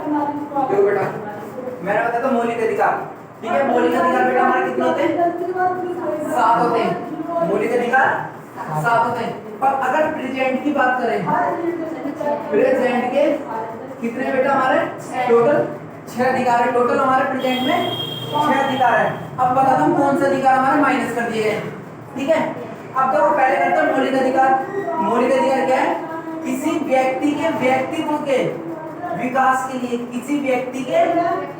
देखो बेटा, मैंने बताया था मौलिक अधिकार, ठीक है। मौलिक अधिकार बेटा हमारे कितने होते हैं? 7 होते हैं। मौलिक अधिकार 7 होते हैं। पर अगर प्रेजेंट की बात करें, प्रेजेंट के कितने बेटा हमारे टोटल 6 अधिकार है। टोटल हमारे प्रेजेंट में 6 अधिकार है। अब बता दो कौन से अधिकार हमारे माइनस कर दिए गए, ठीक है। अब तो पहले करते हैं मौलिक अधिकार। मौलिक अधिकार क्या है? किसी व्यक्ति के व्यक्तित्व के विकास के लिए, किसी व्यक्ति के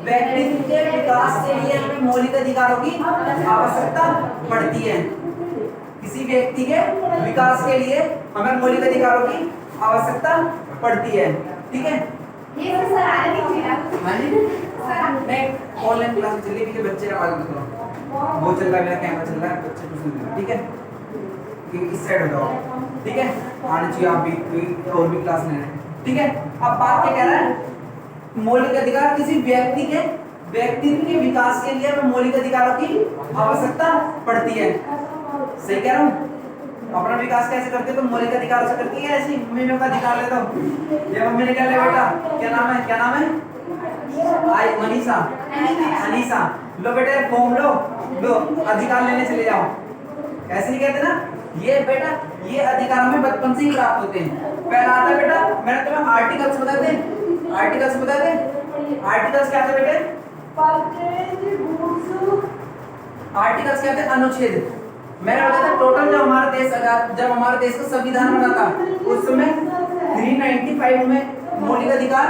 व्यक्तित्व के विकास के लिए हमें मौलिक अधिकारों की आवश्यकता पड़ती है। किसी व्यक्ति के विकास के लिए हमें मौलिक अधिकारों की आवश्यकता पड़ती है, ठीक है। ये सर आने दीजिए आप। हाँ जी, नहीं ऑनलाइन क्लास चल रही है, बच्चे आवाज मत करो, वो चल रहा है, मेरा कैमरा चल रहा है, बच्चे कुछ नहीं, ठीक है। इस साइड हो जाओ, ठीक है। आने चाहिए आप भी, और भी क्लास लेना है, ठीक है। अब बात क्या कह रहा है? मौलिक अधिकार किसी व्यक्ति के व्यक्तित्व के विकास के लिए हमें मौलिक अधिकारों की आवश्यकता पड़ती है। सही कह रहा हूँ? अपना विकास कैसे करते तो मौलिक अधिकार से करती है, ऐसी मम्मी में का अधिकार लेता हूँ। ये मम्मी ने क्या लिया बेटा? क्या नाम है? क्या नाम है? आई मनीषा, अनीसा। लो बेटे फॉर्म लो, लो अधिकार लेने चले जाओ। ऐसे नहीं कहते ना? ये बेटा ये अधिकार हमें बचपन से ही प्राप्त होते हैं। पहला आता है बेटा, मैंने तुम्हें आर्टिकल्स बताए थे। आर्टिकल्स बताए थे। आर्टिकल्स क्या थे बेटे? आर्टिकल्स क्या थे? अनुच्छेद। मैंने बताया था टोटल जब हमारा देश आजाद, जब हमारा देश का संविधान बना था उस समय 395 में मौलिक अधिकार,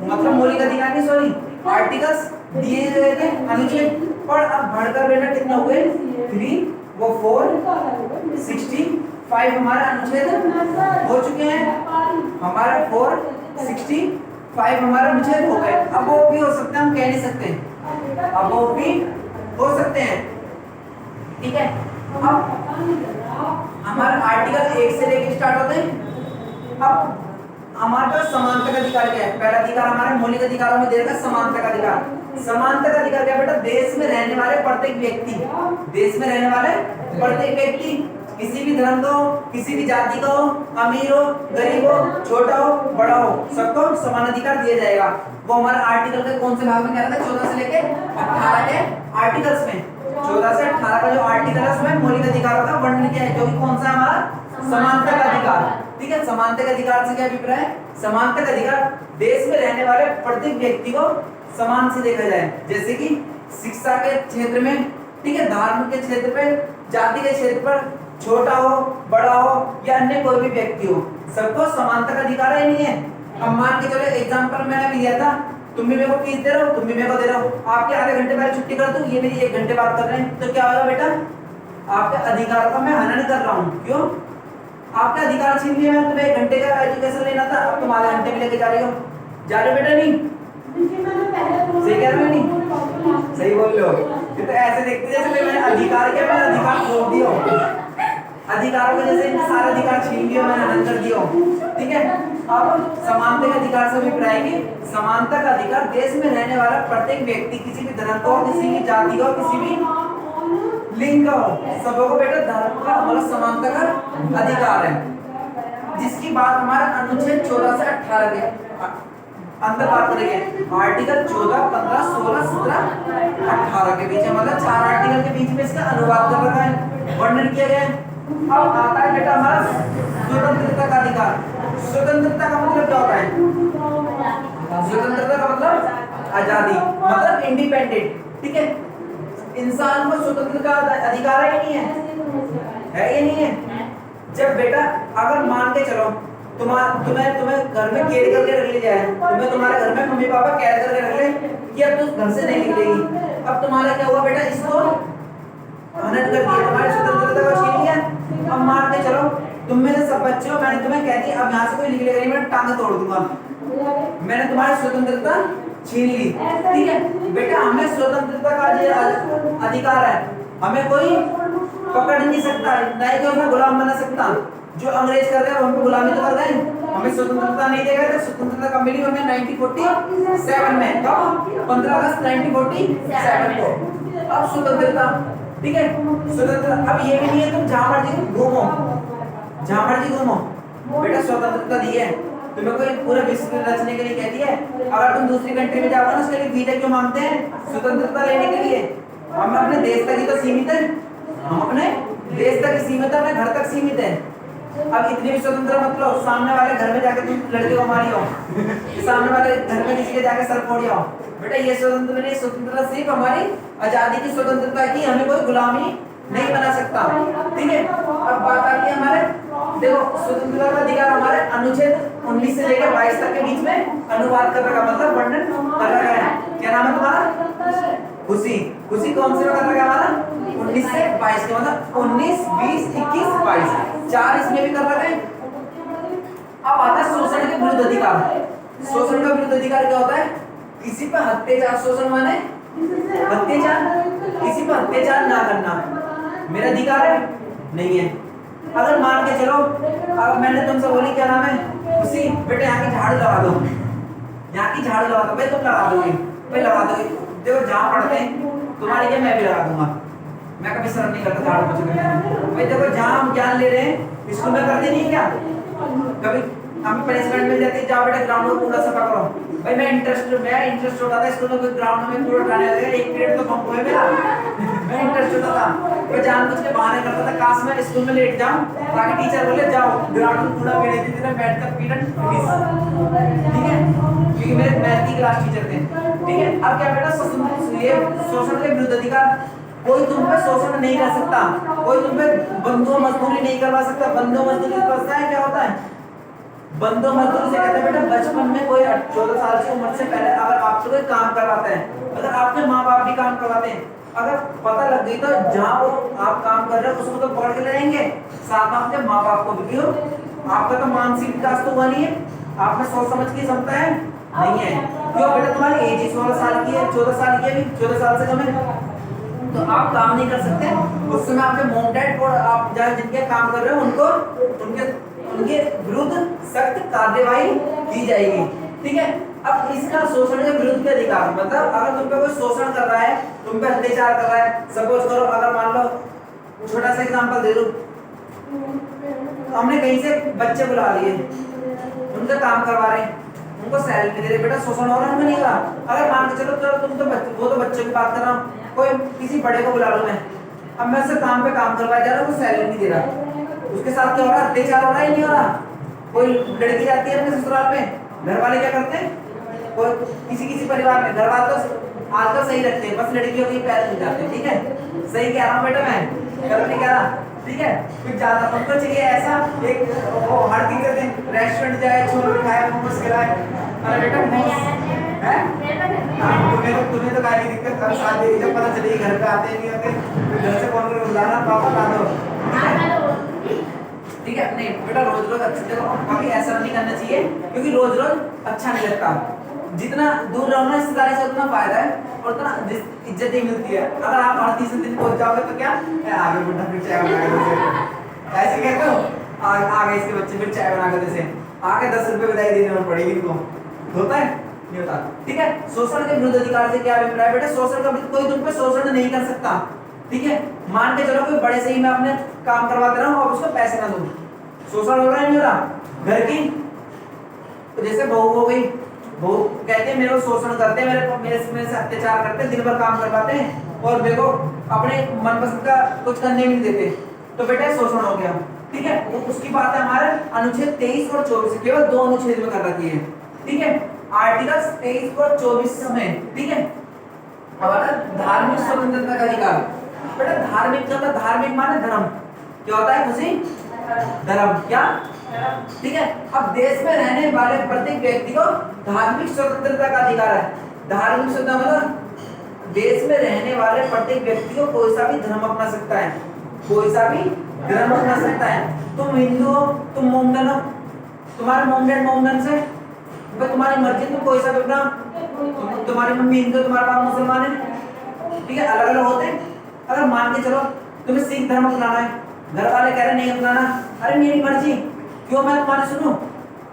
मतलब मौलिक अधिकार नहीं सॉरी आर्टिकल्स दिए गए थे, अनुच्छेद। पर अब बढ़कर बेटा कितने हो गए? 3 वो 4 65 हमारे अनुच्छेद हो चुके हैं। हमारे 465 हमारे अनुच्छेद हो गए। अब वो भी हो सकते हैं, हम कह नहीं सकते, अब वो भी हो सकते हैं, ठीक है। अब हमारे आर्टिकल 1 से लेके स्टार्ट होते हैं। अब हमारे पास समानता का अधिकार क्या है? पहला अधिकार हमारे मौलिक अधिकारों में देगा समानता का अधिकार। समानता का अधिकार क्या बेटा? देश में रहने वाले प्रत्येक व्यक्ति, देश में रहने वाले प्रत्येक व्यक्ति, किसी भी धर्म का हो, किसी भी जाति का हो, अमीर हो, गरीब हो, छोटा हो, बड़ा हो, सबको समान अधिकार दिया जाएगा। वो हमारे आर्टिकल के कौन से भाग में कह रहा था? 14 से लेके 18 के आर्टिकल्स में, 14 से 18 का जो आर्टिकल है उसमें मौलिक अधिकारों का वर्णन किया है, जो कि कौन सा हमारा समानता का अधिकार, ठीक है। समानता के अधिकार से क्या अभिप्राय है? समानता का अधिकार देश में रहने वाले प्रत्येक व्यक्ति को समान से देखा जाए, जैसे कि शिक्षा के क्षेत्र में, ठीक है, धर्म के क्षेत्र पे, जाति के क्षेत्र पर, छोटा हो, बड़ा हो या अन्य कोई भी व्यक्ति हो, सबको समानता का अधिकार है नहीं है? अब मान के चलो एग्जांपल मैंने भी दिया था, तुम भी मेरे को फीस दे रहे हो, तुम भी मेरे को दे रहे हो, आपके आधे घंटे पहले छुट्टी कर दूं, ये मेरी 1 घंटे बात कर रहे हैं, तो क्या होगा बेटा? आपके अधिकार का मैं हनन कर रहा हूँ। क्यों? आपका अधिकार छीन लिया। मैं तुम्हें 1 घंटे का एजुकेशन लेना था, अब तुम आधे घंटे में लेके जा रहे हो बेटा? नहीं सही कह रहे हो? नहीं सही बोल रहे हो। ये तो ऐसे देखते जैसे मैंने अधिकार किया, मैंने अधिकार खो दिया, अधिकारों के जैसे सारे अधिकार छीन लिए, मैंने हनन कर दिया, ठीक है। अब समानता के अधिकार से अभिप्राय की समानता का अधिकार देश में रहने वाला प्रत्येक व्यक्ति, किसी भी धर्म को, किसी भी जाति को, किसी भी लिंग का हो, सबको बेटा धर्म का मतलब समानता का अधिकार है, जिसकी बात हमारे अनुच्छेद 14 से 18 के अंदर बात करेंगे। आर्टिकल 14, 15, 16, 17, 18 के बीच, मतलब 4 आर्टिकल के बीच में इसका अनुवाद कर रखा है, वर्णन किया गया है। अब आता है बेटा हमारा स्वतंत्रता का अधिकार। स्वतंत्रता का मतलब क्या होता है? स्वतंत्रता का मतलब आजादी, मतलब इंडिपेंडेंट, ठीक है। इंसान को स्वतंत्रता का अधिकार है या नहीं है? है या नहीं है? जब बेटा अगर मान के चलो तुम्हें घर में कैद करके रख लिया जाए, तुम्हारे घर में मम्मी पापा कैद करके रख ले कि अब तू घर से नहीं निकलेगी, अब तुम्हारा क्या हुआ बेटा? इसको हनन कर दिया, तुम्हारी स्वतंत्रता को छीन लिया। अब मान के चलो तुम में से सब बच्चे हो, मैंने तुम्हें कह दिया अब यहाँ से कोई निकलेगा नहीं, मैं टांग तोड़ दूंगा, मैंने तुम्हारी स्वतंत्रता छीन ली, ठीक है बेटा। हमें स्वतंत्रता का अधिकार है, हमें कोई पकड़ नहीं सकता, ना ही कोई गुलाम बना सकता। जो अंग्रेज कर रहे हैं हम पे गुलामी तो कर रहे हैं, हमें स्वतंत्रता नहीं देगा। तो स्वतंत्रता कब मिली हमें? 1947 में। कब? 15 अगस्त 1947 को। अब स्वतंत्रता, ठीक है, स्वतंत्रता। अब ये भी नहीं है तुम जहां मर्जी घूमो, जहां मर्जी घूमो, बेटा स्वतंत्रता दी है, तुम्हें कोई पूरा विश्व रचने के लिए कहती है। अगर तुम दूसरी कंट्री में जाओगे ना उसके लिए वीजा क्यों मांगते हैं? स्वतंत्रता लेने के लिए। हम अपने देश तक ही तो सीमित है, हम अपने देश तक ही सीमित है, अपने घर तक सीमित है। अब इतनी भी स्वतंत्र मत लो, सामने वाले घर में जाके तुम लड़के को मारियो, सामने वाले घर में किसी के जाके सर फोड़ियो। बेटा ये स्वतंत्र नहीं, स्वतंत्रता सिर्फ हमारी आजादी की स्वतंत्रता की, हमें कोई गुलामी नहीं बना सकता। ठीक है, अब बात आती है हमारे, देखो स्वतंत्रता का अधिकार हमारे अनुच्छेद 19 से लेकर 22 तक के बीच में अनुवाद कर रखा, मतलब वर्णन कर रखा है। क्या नाम है तुम्हारा? खुशी। खुशी कौन से में कर रखा है हमारा? 19 से 22 के, मतलब 19, 20, 21, 22, 4 इसमें भी कर रखे हैं। अब आता है शोषण के विरुद्ध अधिकार। शोषण का विरुद्ध अधिकार क्या होता है? किसी पर अत्याचार, शोषण माने अत्याचार, किसी पर अत्याचार ना करना मेरा अधिकार है? नहीं है। अगर मान के चलो, अब मैंने तुमसे बोली क्या नाम है? खुशी, बेटे यहाँ की झाड़ू लगा दो, यहाँ की झाड़ू लगा दो। भाई तुम लगा दोगे? भाई लगा दोगे। देखो जहाँ पढ़ते हैं तुम्हारी क्या, मैं भी लगा दूंगा, मैं कभी शर्म नहीं करता झाड़ू पोछे करने। भाई देखो जहाँ हम ज्ञान ले रहे हैं स्कूल में करते नहीं क्या? कभी हमें पनिशमेंट मिल जाती है, जाओ बेटा ग्राउंड को पूरा सफा करो। भाई मैं इंटरेस्ट होता था स्कूल में, कोई ग्राउंड में कूड़ा उठाने लगे, एक पीरियड तो कम हुए मेरा, मैं इंटरेस्ट होता था। मैं जानबूझ के बहाने करता था, काश मैं स्कूल में लेट जाऊं ताकि टीचर बोले जाओ ग्राउंड में कूड़ा फेंक देते थे, बैठ कर पीरियड फिनिश। ठीक है, क्योंकि मेरे मैथ की क्लास टीचर थे। ठीक है, अब क्या बेटा, शोषण के विरुद्ध अधिकार, कोई तुम पे शोषण नहीं कर सकता, कोई तुम पे बंधुआ मजदूरी नहीं करवा सकता। बंधुआ मजदूरी पता है क्या होता है? बंधुआ मजदूरी से कहते हैं बेटा, बचपन में कोई 14 साल की उम्र से पहले अगर आपसे कोई काम करवाते हैं, अगर आपके माँ बाप भी काम करवाते हैं, अगर पता लग गई तो जहाँ वो आप काम कर रहे हो उसको तो पकड़ के ले जाएंगे, साथ में अपने माँ बाप को भी। क्यों? आपका तो मानसिक विकास तो हुआ नहीं है, आप में सोच समझ की क्षमता है नहीं है। क्यों बेटा? तुम्हारी एज ही 16 साल की है, 14 साल की है, अभी 14 साल से कम है, तो आप काम नहीं कर सकते। उस समय आपके मॉम डैड और आप जहाँ जिनके काम कर रहे हो उनको उनके विरुद्ध सख्त कार्यवाही की जाएगी। ठीक है, अब इसका शोषण के विरुद्ध के अधिकार, मतलब अगर तुम पे कोई शोषण कर रहा है, तुम पे अत्याचार कर रहा है, सपोज करो अगर मान लो, छोटा सा एग्जांपल दे दो, हमने कहीं से बच्चे बुला लिए, उनका काम करवा रहे हैं, उनको सैलरी नहीं दे रहे, बेटा शोषण हो रहा है? नहीं हो रहा? अगर मान के चलो तुम तो वो तो बच्चों की बात कर रहा हूँ, कोई किसी बड़े को बुला लो मैं, अब मैं उससे काम पे काम करवाया जा रहा हूँ, वो सैलरी नहीं दे रहा, उसके साथ क्या हो रहा है? अत्याचार हो रहा है नहीं हो रहा? कोई लड़की जाती है अपने ससुराल में, घर वाले क्या करते हैं? कोई किसी परिवार में घर वाले तो आजकल सही रखते हैं, बस लड़कियों के पैर मिल जाते हैं। ठीक है, सही कह रहा हूँ बेटा, मैं गलत नहीं कह रहा। ठीक है, कुछ ज्यादा उनको चाहिए ऐसा एक, वो हर तीसरे दिन रेस्टोरेंट जाए, छोले खाए, मोमोज खिलाए। अरे बेटा है, तुम्हें तो काहे की दिक्कत, कर शादी जब पता चलेगी घर पे आते नहीं होते, घर से कौन कर बुलाना, पापा ला दो। ठीक है, नहीं बेटा रोज रोज अच्छे, देखो कभी ऐसा नहीं करना चाहिए, क्योंकि रोज रोज अच्छा नहीं लगता। जितना दूर रहो ना रिश्तेदारी से उतना फायदा है और उतना इज्जत ही मिलती है। अगर आप हर तीसरे दिन पहुंच जाओगे तो क्या आगे बुढ़ा फिर चाय बना के दे, ऐसे कहते हो आगे इसके बच्चे फिर चाय बना के दे, आगे 10 रुपए बधाई देनी पड़ेगी इनको, होता है नहीं होता? ठीक है, शोषण के विरुद्ध अधिकार से क्या अभिप्राय है बेटा? शोषण का कोई तुम पे शोषण नहीं कर सकता। ठीक है, मान के चलो कोई बड़े से ही मैं अपने काम करवाते रहा हूँ और उसको पैसे ना दूं, शोषण हो रहा है नहीं हो रहा? घर की तो जैसे बहू हो गई, बहू कहते हैं मेरे को शोषण करते हैं, मेरे से अत्याचार करते हैं, दिन भर काम करवाते हैं और मेरे को अपने मनपसंद का कुछ करने नहीं देते, तो बेटा शोषण हो गया। ठीक है, उसकी बात है हमारे अनुच्छेद 23 और 24, केवल 2 अनुच्छेद में कर रखी है। ठीक है, आर्टिकल 23 और 24 में। ठीक है, हमारा धार्मिक स्वतंत्रता का अधिकार, बेटा धार्मिक का मतलब धार्मिक माने धर्म, क्या होता है खुशी? धर्म, क्या? ठीक है, अब देश में रहने वाले प्रत्येक व्यक्ति को धार्मिक स्वतंत्रता का अधिकार है। धार्मिक स्वतंत्रता मतलब देश में रहने वाले प्रत्येक व्यक्ति को कोई सा भी धर्म अपना सकता है, कोई सा भी धर्म अपना सकता है। तुम हिंदू हो, तुम मोमडन हो, तुम्हारे मोमडन मोमडन से तुम्हारी मर्जी, तुम कोई सा भी अपना, तुम्हारी मम्मी हिंदू, तुम्हारा बाप मुसलमान है। ठीक है, अलग अलग होते हैं। अगर मान के चलो तुम्हें सिख धर्म अपनाना है, घर वाले कह रहे नहीं अपनाना, अरे मेरी मर्जी, क्यों मैं तुम्हारी सुनूं?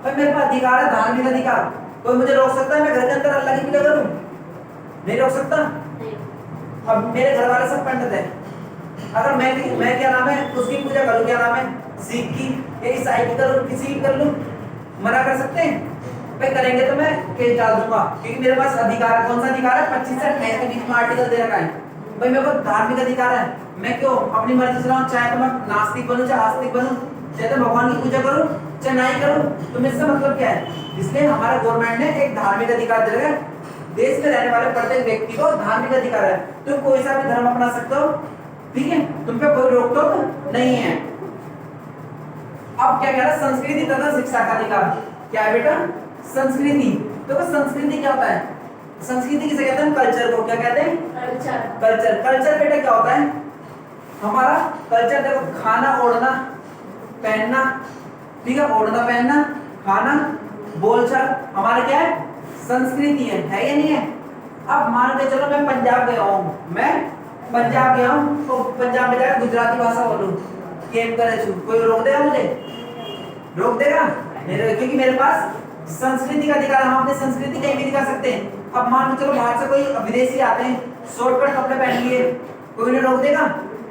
भाई मेरे पास अधिकार है, धार्मिक अधिकार, कोई मुझे रोक सकता है? मैं घर के अंदर अल्लाह की पूजा करूं? नहीं रोक सकता। अब मेरे घर वाले सब पंडित हैं, अगर मैं क्या नाम है उसकी पूजा करूं, क्या नाम है सिख की या ईसाई की करूं, किसी की कर लूं, मना कर सकते हैं? भाई करेंगे तो मैं केस डाल दूंगा, क्योंकि मेरे पास अधिकार है। कौन सा अधिकार है? 25 से 28 के बीच में आर्टिकल दे रखा है। भाई मेरे को धार्मिक अधिकार है, मैं क्यों अपनी मर्जी से रहूं, चाहे तो मैं नास्तिक बनूं चाहे आस्तिक बनूं, चाहे तो भगवान की पूजा करूं चाहे नहीं करूं, तो इससे मतलब क्या है? इसलिए हमारे गवर्नमेंट ने एक धार्मिक अधिकार दे रखा है। देश में रहने वाले प्रत्येक व्यक्ति को धार्मिक अधिकार है, तुम कोई सा भी धर्म अपना सकते हो, ठीक है, तुम पे कोई रोक टोक नहीं है। अब क्या कह रहा है? संस्कृति तथा शिक्षा का अधिकार। क्या है बेटा? संस्कृति। तो संस्कृति क्या होता है? संस्कृति किसे कहते हैं? कल्चर को। क्या कहते हैं? कल्चर। कल्चर बेटा क्या होता है? हमारा कल्चर देखो, खाना ओढ़ना पहनना, ठीक है, ओढ़ना पहनना, खाना, बोलचाल, हमारा क्या है? संस्कृति है या नहीं है? अब मान के चलो मैं पंजाब गया हूँ, तो पंजाब में जाकर गुजराती भाषा बोलूं, केम करे छू, कोई रोक देगा मुझे? रोक देगा? नहीं, क्योंकि मेरे पास संस्कृति का अधिकार है, हम अपनी संस्कृति कहीं भी दिखा सकते हैं। अब मान के चलो बाहर से कोई विदेशी आते हैं, शॉर्टकट कपड़े पहन लिए, कोई नहीं रोक देगा?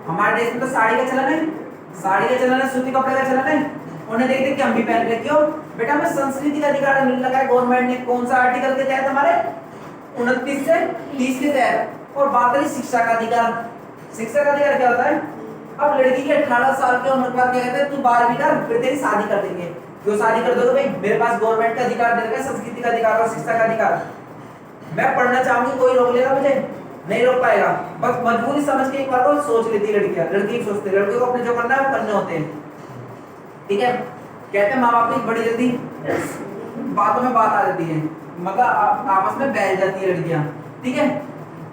हमारे देश में तो साड़ी का चलन है, सूती कपड़े का चलन है, उन्हें देख देख के हम भी पहन रहे। क्यों बेटा? हमें संस्कृति का अधिकार मिल रखा है गवर्नमेंट ने। कौन सा आर्टिकल के तहत? हमारे 29 से 30 के तहत। और बात करें शिक्षा का अधिकार। शिक्षा का अधिकार क्या होता है? अब लड़की के 18 साल की उम्र के बाद क्या कहते हैं? तू 12वीं कर, फिर तेरी शादी कर देंगे। क्यों शादी कर दोगे भाई? मेरे पास गवर्नमेंट का अधिकार दे रखा है, संस्कृति का अधिकार और शिक्षा का अधिकार। मैं पढ़ना चाहूंगी, कोई रोक लेगा मुझे? नहीं रोक पाएगा। बस मजबूरी समझ के एक बार को सोच लेती है लड़कियां, लड़की सोचती है, लड़कियों को अपने जो करना है वो करने होते हैं, ठीक है। कहते हैं माँ बाप की बड़ी जल्दी बातों में बात आ जाती है, मतलब आपस में बहल जाती है लड़कियां, ठीक है।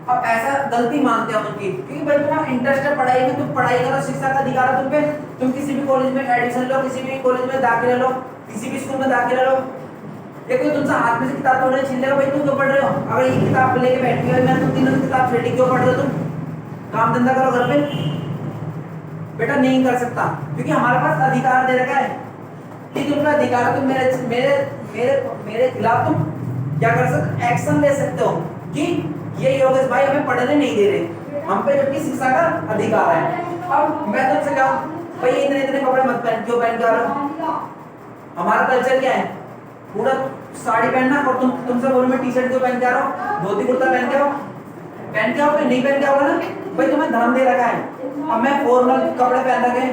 अब ऐसा गलती मानते हैं उनकी, क्योंकि भाई तुम्हारा इंटरेस्ट है पढ़ाई में, तुम पढ़ाई करो, शिक्षा का अधिकार है तुम पे, तुम किसी भी कॉलेज में एडमिशन लो, किसी भी कॉलेज में दाखिला लो, किसी भी स्कूल में दाखिला लो। ये कोई तुमसे हाथ में से किताब तोड़ने छीन लेगा, भाई तुम क्यों पढ़ रहे हो? अगर ये किताब लेके बैठी हो, मैं तुम तीनों की किताब छेड़ी, क्यों पढ़ रहे हो तुम? काम धंधा करो घर पे। बेटा नहीं कर सकता, क्योंकि हमारे पास अधिकार दे रखा है कि तुमने अधिकार, तुम मेरे मेरे मेरे मेरे खिलाफ तुम क्या कर सकते? एक्शन ले सकते हो कि ये योगेश भाई हमें पढ़ने नहीं दे रहे, हम पे जबकि शिक्षा का अधिकार है। अब मैं तुमसे कहूं भाई इतने इतने कपड़े मत पहन, क्यों पहन के आ रहे हो? हमारा कल्चर क्या है? पूरा साड़ी पहनना, और तुमसे बोलूं मैं टी शर्ट क्यों पहन के आ रहा हूँ, धोती कुर्ता पहन के आओ, नहीं पहन के आओगे ना भाई, तुम्हें धर्म दे रखा है। अब मैं फॉर्मल कपड़े पहन रखे हैं,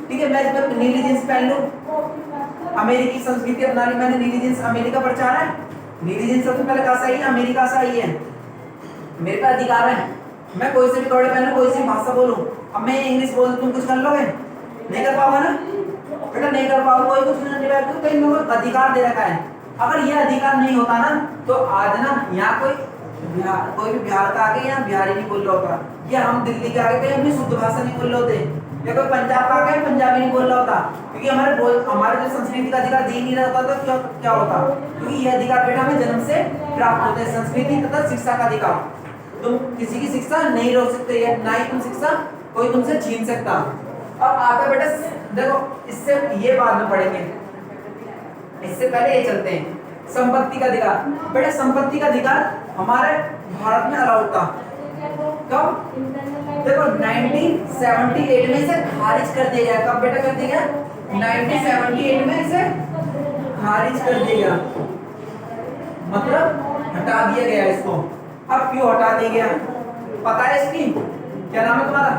ठीक है, मैं इसमें नीली जींस पहन लूं, अमेरिकी संस्कृति अपना ली मैंने, नीली जींस अमेरिका प्रचार है, नीली जींस सबसे पहले कहाँ से आई है? अमेरिका से आई है। मेरे पास अधिकार है, मैं कोई से भी कपड़े पहनूं, कोई सी भाषा बोलूं। अब मैं इंग्लिश बोलूं, तुम कुछ कर लोगे? नहीं कर पाओगे ना बेटा, नहीं कर पाओगे, कोई कुछ नहीं कर पाएगा, मेरे को अधिकार दे रखा है। अगर ये अधिकार नहीं होता ना, तो आज ना यहाँ कोई भी बिहार का आके यहाँ बिहारी नहीं बोल रहा होता, या हम दिल्ली के आगे कहीं अपनी शुद्ध भाषा नहीं बोल रहे होते, या कोई पंजाब का आगे पंजाबी नहीं बोल रहा होता, क्योंकि हमारे जो संस्कृति का अधिकार दे नहीं रहा होता, तो क्या होता? क्योंकि ये अधिकार बेटा हमें जन्म से प्राप्त होते हैं, संस्कृति तथा शिक्षा का अधिकार। तुम किसी की शिक्षा नहीं रोक सकते, या ना ही तुम शिक्षा कोई तुमसे छीन सकता। अब आता बेटा देखो, इससे ये बाद में पढ़ेंगे, इससे पहले ये चलते हैं संपत्ति का अधिकार। बेटा संपत्ति का अधिकार हमारे भारत में अलाउड था कब? देखो 1978 में इसे खारिज कर दिया गया। कब बेटा कर दिया गया? 1978 में इसे खारिज कर दिया गया, मतलब हटा दिया गया इसको। अब क्यों हटा दिया गया पता है इसकी? क्या नाम है तुम्हारा?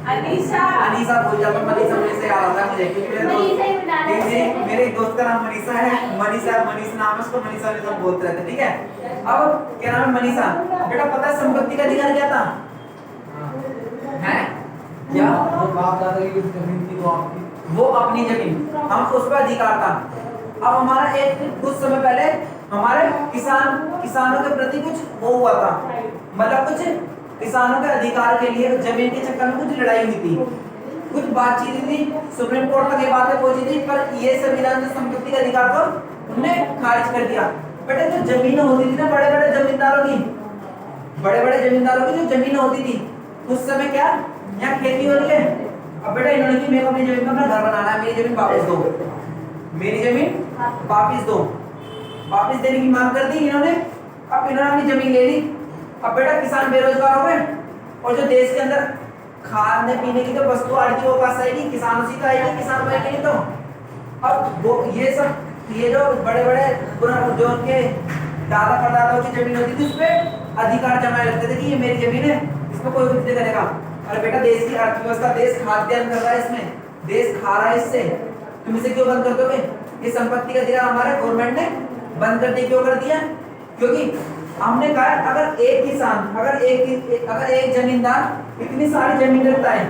अनीशा। अनीशा बोल जाता, मनीषा से याद आता है मुझे, क्योंकि मेरे एक दोस्त का नाम मनीषा है, मनीष नाम है उसको, मनीषा सब बोलते रहते, ठीक है। अब क्या नाम है? मनीषा। बेटा पता है संपत्ति का अधिकार क्या था? है क्या? वो बाप दादा की जमीन थी, वो आपकी, वो अपनी जमीन, हम उस पर अधिकार था। अब हमारा एक कुछ समय पहले हमारे किसानों के प्रति कुछ वो हुआ था, मतलब कुछ किसानों के अधिकार के लिए जमीन के चक्कर में कुछ लड़ाई हुई थी, कुछ बातचीत थी, सुप्रीम कोर्ट तक ये बातें पहुंची थी, पर ये संविधान ने संपत्ति के अधिकार को उन्होंने खारिज कर दिया। बेटा जो जमीन होती थी ना बड़े बड़े जमींदारों की जो जमीन होती थी उस समय, क्या यहाँ खेती हो रही है, अब बेटा इन्होंने की मेरे को अपनी जमीन में अपना घर बनाना है, मेरी जमीन वापस दो, मेरी जमीन वापस दो, वापस देने की मांग कर दी इन्होंने। अब इन्होंने अपनी जमीन ले ली। अब बेटा किसान बेरोजगार हो गए, और जो देश के अंदर खाने पीने की जो वस्तु आएगी वो पास आएगी, किसानों से तो आएगी, किसान बनेंगे नहीं तो अब वो ये जो बड़े बड़े जो उनके दादा परदादाओं की जमीन होती थी उस पे अधिकार जमाए लगते थे कि ये मेरी जमीन है, इसमें कोई कुछ नहीं करेगा। अरे बेटा देश की अर्थव्यवस्था, देश खाद्यान्न कर रहा है, इसमें देश खा रहा है, इससे तुम इसे क्यों बंद कर दोगे? ये संपत्ति का अधिकार हमारा गवर्नमेंट ने बंद कर दिया। क्यों कर दिया? क्योंकि हमने कहा अगर एक किसान, अगर एक जमींदार इतनी सारी जमीन रखता है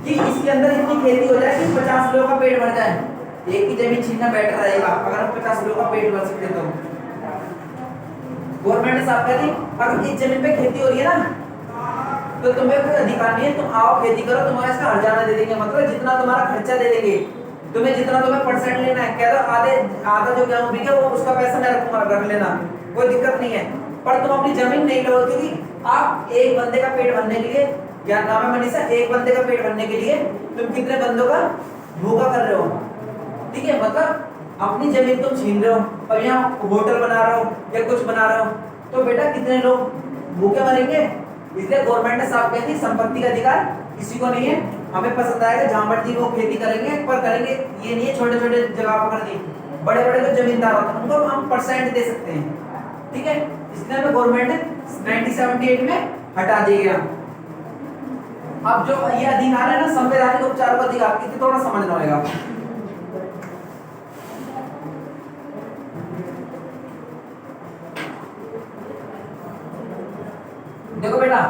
कि इसके अंदर इतनी खेती हो जाए कि 50 लोगों का पेट भर जाए, एक की जमीन छीनना बेटर रहेगा अगर हम 50 लोगों का पेट भर सकते तो। गवर्नमेंट ने साफ कह दी अगर इस जमीन पे खेती हो रही है ना तो तुम्हें कोई अधिकार नहीं है, तुम आओ खेती करो, तुम्हारा इसका हर्जाना दे देंगे, मतलब जितना तुम्हारा खर्चा दे देंगे, तुम्हें जितना तुम्हें परसेंट लेना है, कह दो आधा जो गेहूं बिके वो उसका पैसा मैं रखूंगा, रख लेना, कोई दिक्कत नहीं है। पर तुम अपनी जमीन नहीं लो, क्योंकि आप एक बंदे का पेट भरने के लिए, क्या नाम है मनीषा, एक बंदे का पेट भरने के लिए तुम कितने बंदों का भूखा कर रहे हो? ठीक है, मतलब अपनी जमीन तुम छीन रहे हो और यहाँ होटल बना रहे हो या कुछ बना रहे हो, तो बेटा कितने लोग भूखे मरेंगे? इसलिए गवर्नमेंट ने साफ कह दी संपत्ति का अधिकार किसी को नहीं है। हमें पसंद आएगा जहां मर्जी वो खेती करेंगे, पर करेंगे ये नहीं है छोटे छोटे जगह पकड़ दी, बड़े बड़े जो जमींदार होते हैं उनको हम परसेंट दे सकते हैं। ठीक है, इसलिए हमें गवर्नमेंट ने 1978 में हटा दिया गया। अब जो ये अधिकार है ना संवैधानिक उपचार का अधिकार, इसे थोड़ा समझना होगा। देखो बेटा,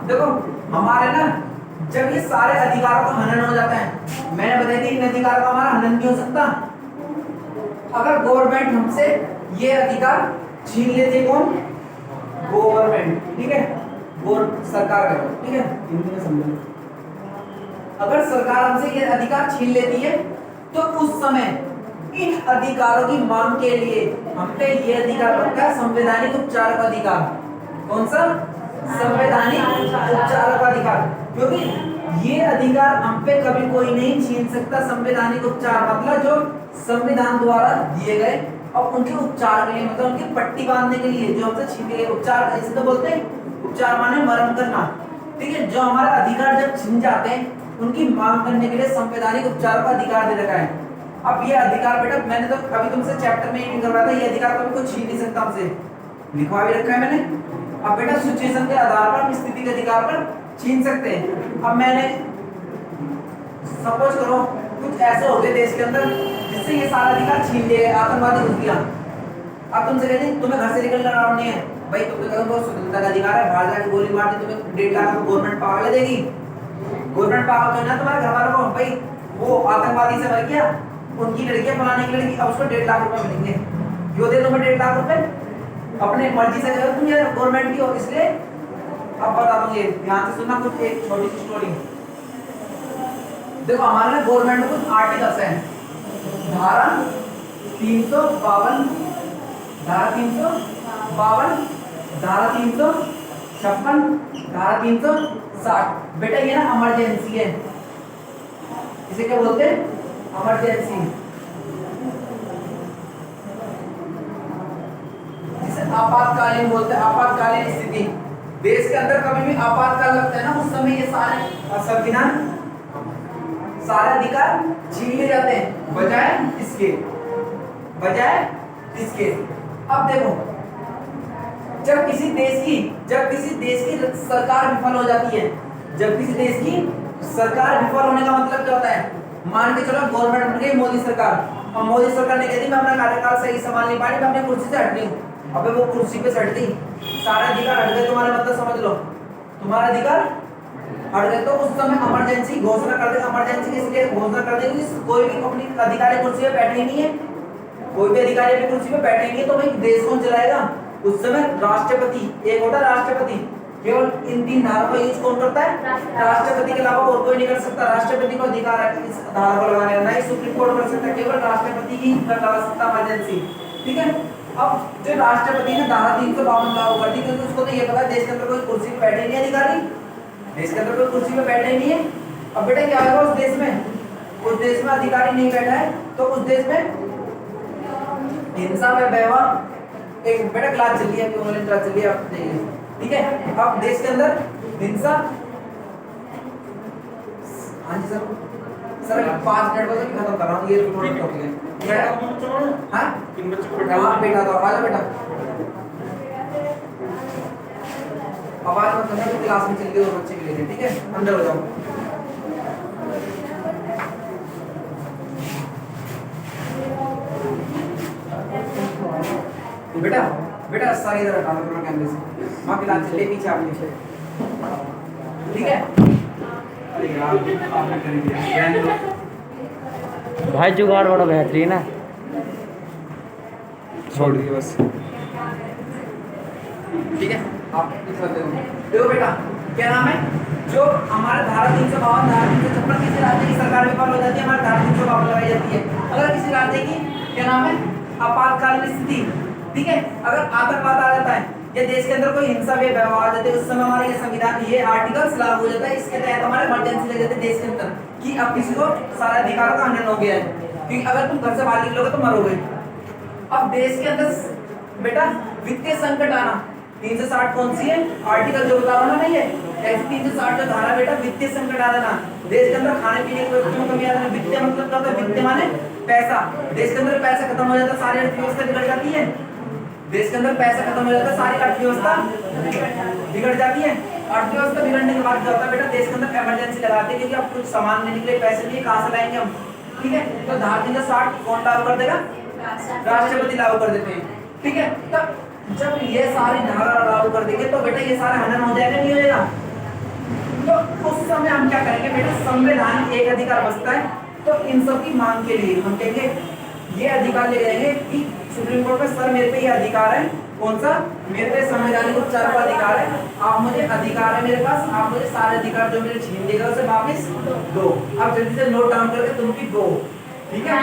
देखो हमारे ना जब ये सारे अधिकारों का हनन हो जाता है, मैंने बताया कि इन अधिकारों का हमारा हनन नहीं हो सकता अगर गवर्नमेंट हमसे ये अधिकार छीन लेती। कौन? गवर्नमेंट। ठीक है, सरकार करो, ठीक है, हिंदी में समझो। अगर सरकार हमसे ये अधिकार छीन लेती है तो उस समय इन अधिकारों की मांग के लिए हम पे ये अधिकार बनता है संवैधानिक उपचार का अधिकार। कौन सा? संवैधानिक उपचार का अधिकार, क्योंकि ये अधिकार हम पे कभी कोई नहीं छीन सकता। संवैधानिक उपचार मतलब जो संविधान द्वारा दिए गए और उनके उपचार के लिए, मतलब उनकी पट्टी बांधने के लिए जो हमसे छीने गए उपचार, ऐसे तो बोलते हैं उपचार माने मरहम करना। ठीक है, जो हमारा अधिकार जब छीन जाते हैं उनकी मांग करने के लिए संवैधानिक उपचार का अधिकार दे रखा है। अब ये अधिकार बेटा मैंने तो अभी तुमसे चैप्टर में ही करवाया था, ये अधिकार कभी कोई छीन नहीं सकता हमसे, लिखवा भी रखा है मैंने। अब बेटा सिचुएशन के आधार पर, स्थिति के अधिकार पर छीन सकते हैं। अब मैंने सपोज करो कुछ ऐसे हो गए देश के अंदर जिससे ये सारा अधिकार छीन लिए गए, आतंकवादी घुस गया। अब तुमसे कहते हैं तुम्हें घर से निकलना अलाउड नहीं है, भाई तुम तो कहते स्वतंत्रता का अधिकार है, बाहर जाके गोली मार दी, तुम्हें 1.5 लाख तो गवर्नमेंट पागल देगी। गवर्नमेंट पागल तो है ना तुम्हारे घर वालों को, भाई वो आतंकवादी से मर गया, उनकी लड़कियां फलाने की लड़की, अब उसको 1.5 लाख रुपए मिलेंगे। क्यों दे तुम्हें 1.5 लाख रुपए? अपने मर्जी से करो तुम, ये गवर्नमेंट की हो। इसलिए अब बता दूंगी, ध्यान से सुनना कुछ एक छोटी सी स्टोरी। देखो हमारे ना गवर्नमेंट में कुछ आर्टिकल्स हैं, धारा 352, धारा 352, धारा 356, धारा 360। बेटा ये ना इमरजेंसी है, इसे क्या बोलते हैं? इमरजेंसी, जिसे आपातकालीन बोलते हैं। आपातकालीन स्थिति, देश के अंदर कभी भी आपातकाल लगता है ना, उस समय ये सारे संविधान, सारे अधिकार छीन लिए जाते हैं बजाय इसके। अब देखो जब किसी देश की सरकार विफल हो जाती है, जब किसी देश की सरकार विफल होने का मतलब क्या होता है? मान के चलो गवर्नमेंट बन गई मोदी सरकार, और मोदी सरकार ने कह दी मैं अपना कार्यकाल सही संभाल नहीं पाई, मैं अपनी कुर्सी से हट रही हूँ। अबे वो कुर्सी पे हट गई, सारा अधिकार हट गए तुम्हारे, मतलब समझ लो तुम्हारा अधिकार हट गए। तो उस समय इमरजेंसी घोषणा कर दे। इमरजेंसी इसलिए घोषणा कर देगी कोई भी अपनी अधिकारी कुर्सी पे बैठे ही नहीं है, कोई भी अधिकारी अपनी कुर्सी पे बैठे नहीं है, तो भाई देश कौन चलाएगा? उस समय राष्ट्रपति, एक होता है राष्ट्रपति, केवल इन 3 धाराओं का यूज कौन करता है? राष्ट्रपति के अलावा और कोई नहीं कर सकता। राष्ट्रपति को अधिकार है इस धारा को लगाने का, ना ही सुप्रीम कोर्ट कर सकता, केवल राष्ट्रपति ही कर लगा सकता इमरजेंसी। ठीक है, अब जो राष्ट्रपति ने धारा 352 लागू कर दी, क्योंकि उसको तो ये पता है देश के अंदर कोई कुर्सी पे बैठे नहीं अधिकारी, देश के अंदर कोई कुर्सी पे बैठे ही नहीं है। अब बेटा क्या होगा उस देश में अधिकारी नहीं बैठा है, तो उस देश में हिंसा में बहवा, एक बेटा क्लास चल रही है, ऑनलाइन क्लास चल रही है, आप देखिए। ठीक है, अब देश के अंदर हिंसा, हाँ जी सर, सर अभी 5 मिनट बाद खत्म कर रहा हूँ, ये थोड़ा टॉपिक है। हाँ हाँ बेटा, तो आ जा बेटा, आवाज मत करना, क्लास में चल गई और बच्चे भी लेते, ठीक है, अंदर हो जाओ। बेटा बेटा सारी इधर हटा दो कैमरे से, माँ की लात चले पीछे आप नीचे, ठीक है। अरे यार आपने कर दिया, रहने दो। भाई जुगाड़ बड़ा बेहतरीन है। छोड़ दिए बस, ठीक है। आप इस बात देखो बेटा, क्या नाम है, जो हमारे धारा 352 धारा 356 किसी राज्य की सरकार में पाल हो जाती है, हमारे धारा 352 लगाई जाती है। अगर किसी राज्य की क्या नाम है आपातकालीन स्थिति, ठीक है, अगर आतंकवाद आ जाता है या देश के अंदर कोई हिंसा वे व्यवहार आ जाते हैं, उस समय हमारे ये संविधान ये आर्टिकल्स लागू हो जाता है। इसके तहत हमारे इमरजेंसी लग जाते हैं देश के अंदर कि अब किसी को सारा अधिकार का हनन हो गया है, क्योंकि अगर तुम घर से बाहर निकलोगे तो मरोगे। अब देश के अंदर बेटा वित्तीय संकट आना, 360 कौन सी है आर्टिकल जो बता रहा हूं ना, नहीं है ऐसी 360 जो धारा बेटा, वित्तीय संकट आ जाना, देश के अंदर खाने पीने की वस्तुओं में कमी आ जाना। वित्तीय मतलब क्या होता है, वित्तीय माने पैसा, देश के अंदर पैसा खत्म हो जाता है, सारी अर्थव्यवस्था बिगड़ जाती है। देश के अंदर पैसा खत्म हो जाता है, सारी अर्थव्यवस्था बिगड़ जाती है। अर्थव्यवस्था बिगड़ने के बाद क्या होता है बेटा, देश के अंदर इमरजेंसी लगाते हैं, क्योंकि अब कुछ सामान लेने के लिए पैसे नहीं, कहां से लाएंगे हम, ठीक है। तो धारा 360 कौन लागू कर देगा, राष्ट्रपति लागू कर देते हैं, ठीक है। तब जब ये सारी धारा लागू कर देंगे तो बेटा ये सारा हनन हो जाएगा, नहीं हो जाएगा। तो उस समय हम क्या करेंगे बेटा, संवैधानिक एक अधिकार बचता है, तो इन सब की मांग के लिए हम कहेंगे ये अधिकार ले जाएंगे कि सुप्रीम कोर्ट में सर मेरे पे ये अधिकार है, कौन सा, मेरे पे संवैधानिक उपचार का अधिकार है, आप मुझे अधिकार है मेरे पास, आप मुझे सारे अधिकार जो मेरे छीन लेगा उसे वापस दो। आप जल्दी से नोट डाउन करके तुम भी दो, ठीक है।